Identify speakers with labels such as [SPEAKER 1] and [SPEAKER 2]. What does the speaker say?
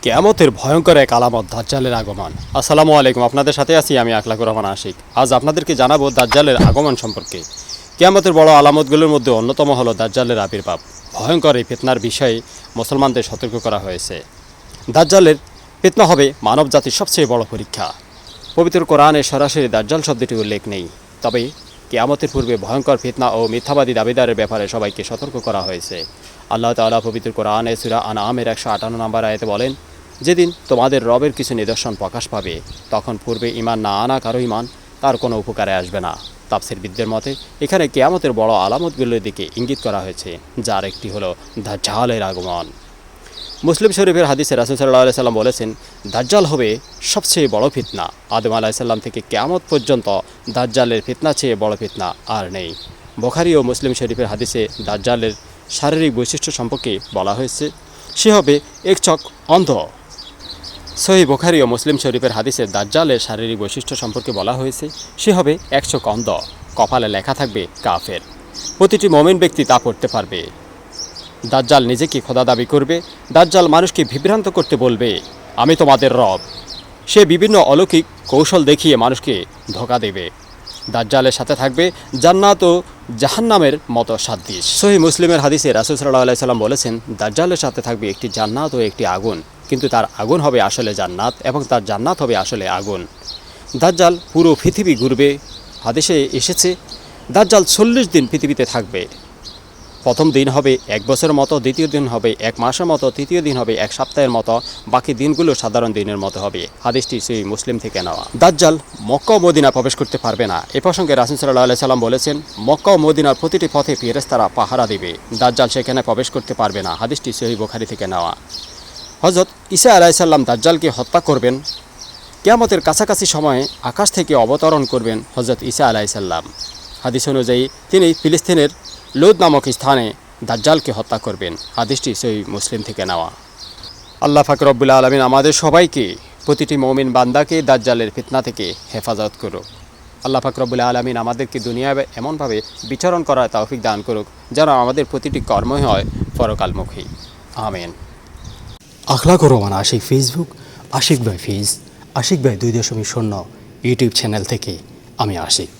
[SPEAKER 1] কিয়ামতের ভয়ঙ্কর এক আলামত দাজ্জালের আগমন। আসসালামু আলাইকুম, আপনাদের সাথে আছি আমি আখলাকুর রহমান আশিক। আজ আপনাদেরকে জানাবো দাজ্জালের আগমন সম্পর্কে। কিয়ামতের বড় আলামতগুলোর মধ্যে অন্যতম হলো দাজ্জালের আবির্ভাব। ভয়ঙ্কর এই ফিতনার বিষয়ে মুসলমানদের সতর্ক করা হয়েছে। দাজ্জালের ফিতনা হবে মানবজাতির সবচেয়ে বড় পরীক্ষা। পবিত্র কোরআনে সরাসরি দাজ্জাল শব্দটি উল্লেখ নেই, তবে কিয়ামতের পূর্বে ভয়ঙ্কর ফিতনা ও মিথ্যাবাদী দাবিদারের ব্যাপারে সবাইকে সতর্ক করা হয়েছে। আল্লাহ তাআলা পবিত্র কোরআনে সূরা আনআমের 158 নম্বর আয়াতে বলেন, যেদিন তোমাদের রবের কিছু নিদর্শন প্রকাশ পাবে, তখন পূর্বে ঈমান না আনা কারো ঈমান তার কোনো উপকারে আসবে না। তাফসীরবিদদের মতে এখানে কিয়ামতের বড় আলামতগুলোর দিকে ইঙ্গিত করা হয়েছে, যার একটি হলো দাজ্জালের আগমন। মুসলিম শরীফের হাদিসে রাসূল সাল্লাল্লাহু আলাইহি সাল্লাম বলেছেন, দাজ্জাল হবে সবচেয়ে বড় ফিতনা। আদম আলাইহিস সালাম থেকে কিয়ামত পর্যন্ত দাজ্জালের ফিতনা চেয়ে বড় ফিতনা আর নেই। বুখারী ও মুসলিম শরীফের হাদিসে দাজ্জালের শারীরিক বৈশিষ্ট্য সম্পর্কে বলা হয়েছে, সে হবে এক চোখ অন্ধ। সহিহ বুখারী ও মুসলিম শরীফের হাদিসে দাজ্জালের শারীরিক বৈশিষ্ট্য সম্পর্কে বলা হয়েছে, সে হবে এক চোখ অন্ধ, কপালে লেখা থাকবে কাফের। প্রতিটি মুমিন ব্যক্তি তা পড়তে পারবে। দাজ্জাল নিজেকে খোদা দাবি করবে। দাজ্জাল মানুষকে বিভ্রান্ত করতে বলবে, আমি তোমাদের রব। সে বিভিন্ন অলৌকিক কৌশল দেখিয়ে মানুষকে ধোঁকা দেবে। দাজ্জালের সাথে থাকবে জান্নাত ও জাহান্নামের মতো সাদৃশ। সহিহ মুসলিমের হাদিসে রাসূল সাল্লাল্লাহু আলাইহি সাল্লাম বলেছেন, দাজ্জালের সাথে থাকবে একটি জান্নাত ও একটি আগুন, কিন্তু তার আগুন হবে আসলে জান্নাত এবং তার জান্নাত হবে আসলে আগুন। দাজ্জাল পুরো পৃথিবী ঘুরবে। হাদিসে এসেছে, দাজ্জাল 40 দিন পৃথিবীতে থাকবে। প্রথম দিন হবে এক বছরের মতো, দ্বিতীয় দিন হবে এক মাসের মতো, তৃতীয় দিন হবে এক সপ্তাহের মতো, বাকি দিনগুলো সাধারণ দিনের মতো হবে। হাদিসটি সহিহ মুসলিম থেকে নেওয়া। দাজ্জাল মক্কা ও মদিনা প্রবেশ করতে পারবে না। এ প্রসঙ্গে রাসূল সাল্লাল্লাহু আলাইহি সাল্লাম বলেছেন, মক্কা ও মদিনার প্রতিটি পথে ফেরেশতারা পাহারা দেবে। দাজ্জাল সেখানে প্রবেশ করতে পারবে না। হাদিসটি সহিহ বুখারী থেকে নেওয়া। হযরত ঈসা আলাইহিস সালাম দাজ্জালকে হত্যা করবেন। কিয়ামতের কাছাকাছি সময়ে আকাশ থেকে অবতরণ করবেন হযরত ঈসা আলাইহিস সালাম। হাদিস অনুযায়ী তিনি ফিলিস্তিনের লুদ নামক স্থানে দাজ্জালকে হত্যা করবেন। হাদিসটি সহিহ মুসলিম থেকে নেওয়া। আল্লাহ পাক রব্বুল আলামিন আমাদের সবাইকে, প্রতিটি মুমিন বান্দাকে দাজ্জালের ফিতনা থেকে হেফাজত করুক। আল্লাহ পাক রব্বুল আলামিন আমাদেরকে দুনিয়ায় এমনভাবে বিচরণ করার তৌফিক দান করুক যেন আমাদের প্রতিটি কর্মই হয় পরকালমুখী। আমিন। আখলাকুর রহমান আশিক ফেসবুক, আশিক ভাই ফেজ, আশিক ভাই 2.0 ইউটিউব চ্যানেল থেকে আমি আশিক।